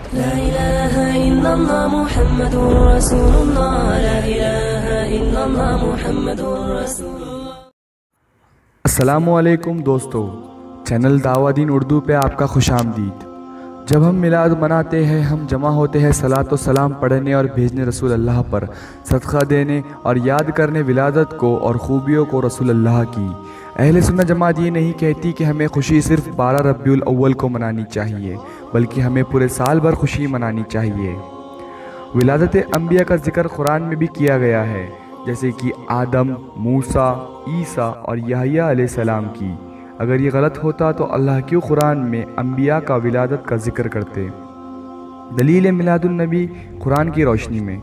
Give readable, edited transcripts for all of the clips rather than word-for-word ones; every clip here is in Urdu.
لا إله إلا الله محمد رسول الله لا إله إلا الله محمد رسول الله۔ السلام علیکم دوستو، چینل دعوت دین اردو پہ آپ کا خوش آمدید۔ جب ہم میلاد مناتے ہیں ہم جمع ہوتے ہیں صلاۃ و سلام پڑھنے اور بھیجنے رسول اللہ پر، صدقہ دینے اور یاد کرنے ولادت کو اور خوبیوں کو رسول اللہ کی۔ اہل سنت جماعت یہ نہیں کہتی کہ ہمیں خوشی صرف 12 ربیع الاول کو منانی چاہیے، بلکہ ہمیں پورے سال بھر خوشی منانی چاہیے۔ ولادت انبیاء کا ذکر قرآن میں بھی کیا گیا ہے، جیسے کہ آدم، موسیٰ، عیسیٰ اور یحییٰ علیہ السلام کی۔ اگر یہ غلط ہوتا تو اللہ کیوں قرآن میں انبیاء کا ولادت کا ذکر کرتے؟ دلیل میلاد النبی قرآن کی روشنی میں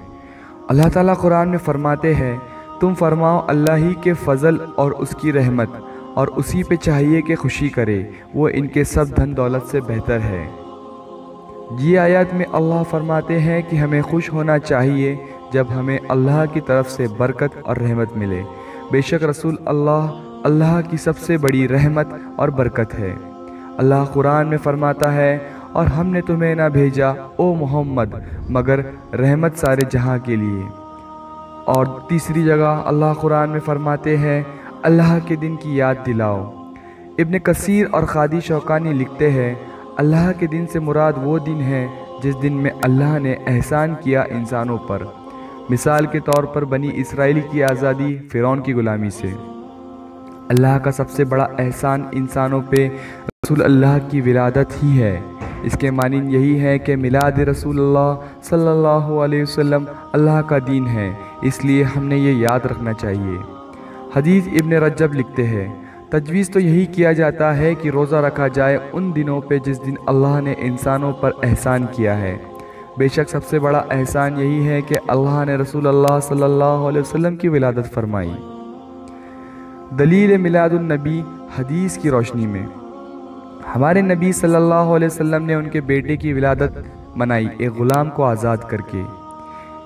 اللہ تعالیٰ قرآن میں فرماتے ہیں، تم فرماؤ اللہ ہی کے فضل اور اس کی رحمت، اور اسی پہ چاہیے کہ خوشی کرے، وہ ان کے سب دھن دولت سے بہتر ہے۔ یہ آیات میں اللہ فرماتے ہیں کہ ہمیں خوش ہونا چاہیے جب ہمیں اللہ کی طرف سے برکت اور رحمت ملے۔ بے شک رسول اللہ کی سب سے بڑی رحمت اور برکت ہے۔ اللہ قرآن میں فرماتا ہے، اور ہم نے تمہیں نہ بھیجا او محمد مگر رحمت سارے جہاں کے لیے۔ اور تیسری جگہ اللہ قرآن میں فرماتے ہیں، اللہ کے دن کی یاد دلاؤ۔ ابن کثیر اور قاضی شوکانی لکھتے ہیں، اللہ کے دن سے مراد وہ دن ہے جس دن میں اللہ نے احسان کیا انسانوں پر، مثال کے طور پر بنی اسرائیل کی آزادی فرعون کی غلامی سے۔ اللہ کا سب سے بڑا احسان انسانوں پہ رسول اللہ کی ولادت ہی ہے۔ اس کے معنی یہی ہے کہ میلاد رسول اللہ صلی اللہ علیہ وسلم اللہ کا دین ہے، اس لیے ہم نے یہ یاد رکھنا چاہیے۔ حدیث ابن رجب لکھتے ہیں، تجویز تو یہی کیا جاتا ہے کہ روزہ رکھا جائے ان دنوں پہ جس دن اللہ نے انسانوں پر احسان کیا ہے۔ بے شک سب سے بڑا احسان یہی ہے کہ اللہ نے رسول اللہ صلی اللہ علیہ وسلم کی ولادت فرمائی۔ دلیل میلاد النبی حدیث کی روشنی میں ہمارے نبی صلی اللہ علیہ وسلم نے ان کے بیٹے کی ولادت منائی، ایک غلام کو آزاد کر کے۔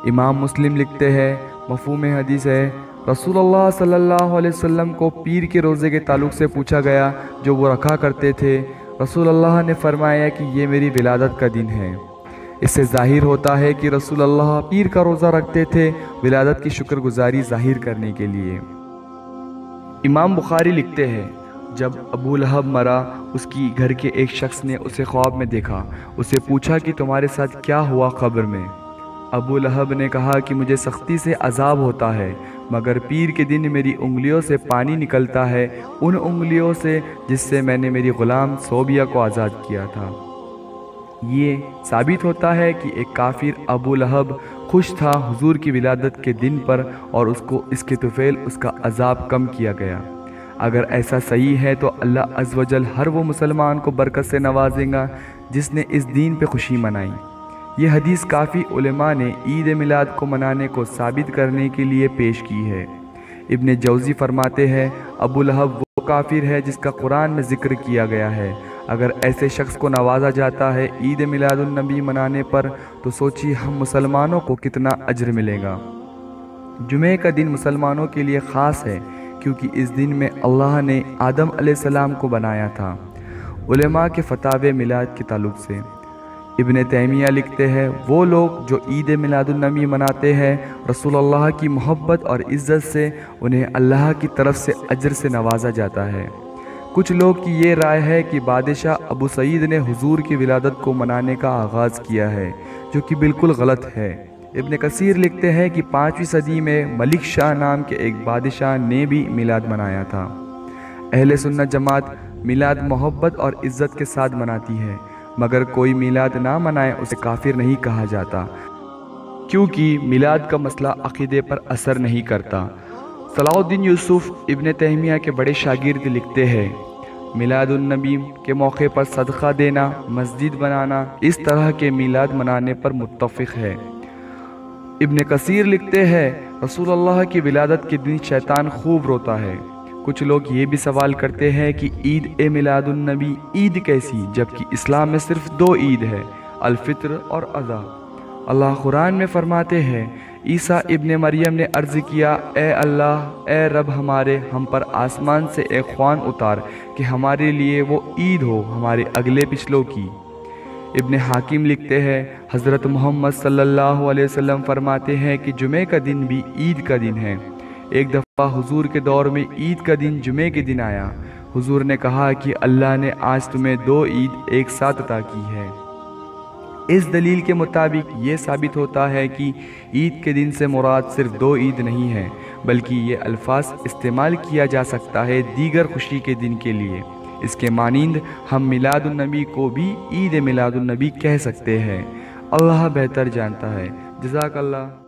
امام مسلم لکھتے ہیں، مفہوم حدیث ہے، رسول اللہ صلی اللہ علیہ وسلم کو پیر کے روزے کے تعلق سے پوچھا گیا جو وہ رکھا کرتے تھے۔ رسول اللہ نے فرمایا کہ یہ میری ولادت کا دن ہے۔ اس سے ظاہر ہوتا ہے کہ رسول اللہ پیر کا روزہ رکھتے تھے ولادت کی شکر گزاری ظاہر کرنے کے لیے۔ امام بخاری لکھتے ہیں، جب ابو لہب مرا اس کی گھر کے ایک شخص نے اسے خواب میں دیکھا، اسے پوچھا کہ تمہارے ساتھ کیا ہوا قبر میں؟ ابو لہب نے کہا کہ مجھے سختی سے عذاب ہوتا ہے، مگر پیر کے دن میری انگلیوں سے پانی نکلتا ہے، ان انگلیوں سے جس سے میں نے میری غلام صوبیہ کو آزاد کیا تھا۔ یہ ثابت ہوتا ہے کہ ایک کافر ابو لہب خوش تھا حضور کی ولادت کے دن پر، اور اس کے طفیل اس کا عذاب کم کیا گیا۔ اگر ایسا صحیح ہے تو اللہ عز و جل ہر وہ مسلمان کو برکت سے نوازے گا جس نے اس دین پہ خوشی منائی۔ یہ حدیث کافی علماء نے عید میلاد کو منانے کو ثابت کرنے کے لیے پیش کی ہے۔ ابن جوزی فرماتے ہیں، ابو لہب وہ کافر ہے جس کا قرآن میں ذکر کیا گیا ہے۔ اگر ایسے شخص کو نوازا جاتا ہے عید میلاد النبی منانے پر تو سوچیے ہم مسلمانوں کو کتنا اجر ملے گا۔ جمعہ کا دن مسلمانوں کے لیے خاص ہے کیونکہ اس دن میں اللہ نے آدم علیہ السلام کو بنایا تھا۔ علماء کے فتاوے میلاد کے تعلق سے ابن تیمیہ لکھتے ہیں، وہ لوگ جو عید میلاد النبی مناتے ہیں رسول اللہ کی محبت اور عزت سے انہیں اللہ کی طرف سے اجر سے نوازا جاتا ہے۔ کچھ لوگ کی یہ رائے ہے کہ بادشاہ ابو سعید نے حضور کی ولادت کو منانے کا آغاز کیا ہے، جو کہ بالکل غلط ہے۔ ابن کثیر لکھتے ہیں کہ 5ویں صدی میں ملک شاہ نام کے ایک بادشاہ نے بھی میلاد منایا تھا۔ اہل سنت جماعت میلاد محبت اور عزت کے ساتھ مناتی ہے، مگر کوئی میلاد نہ منائے اسے کافر نہیں کہا جاتا، کیونکہ میلاد کا مسئلہ عقیدے پر اثر نہیں کرتا۔ صلاح الدین یوسف ابن تیمیہ کے بڑے شاگرد لکھتے ہیں، میلاد النبی کے موقع پر صدقہ دینا، مسجد بنانا اس طرح کے میلاد منانے پر متفق ہے۔ ابن کثیر لکھتے ہیں، رسول اللہ کی ولادت کے دن شیطان خوب روتا ہے۔ کچھ لوگ یہ بھی سوال کرتے ہیں کہ عید میلاد النبی عید کیسی، جبکہ اسلام میں صرف 2 عید ہے، الفطر اور اضحیٰ۔ اللہ قرآن میں فرماتے ہیں، عیسیٰ ابن مریم نے عرض کیا، اے اللہ، اے رب ہمارے، ہم پر آسمان سے ایک خوان اتار کہ ہمارے لیے وہ عید ہو ہمارے اگلے پچھلوں کی۔ ابن حاکم لکھتے ہیں حضرت محمد صلی اللہ علیہ وسلم فرماتے ہیں کہ جمعے کا دن بھی عید کا دن ہے۔ ایک دفعہ حضور کے دور میں عید کا دن جمعے کے دن آیا۔ حضور نے کہا کہ اللہ نے آج تمہیں 2 عید ایک ساتھ عطا کی ہے۔ اس دلیل کے مطابق یہ ثابت ہوتا ہے کہ عید کے دن سے مراد صرف 2 عید نہیں ہے، بلکہ یہ الفاظ استعمال کیا جا سکتا ہے دیگر خوشی کے دن کے لیے۔ اس کے مانند ہم میلاد النبی کو بھی عید میلاد النبی کہہ سکتے ہیں۔ اللہ بہتر جانتا ہے۔ جزاک اللہ۔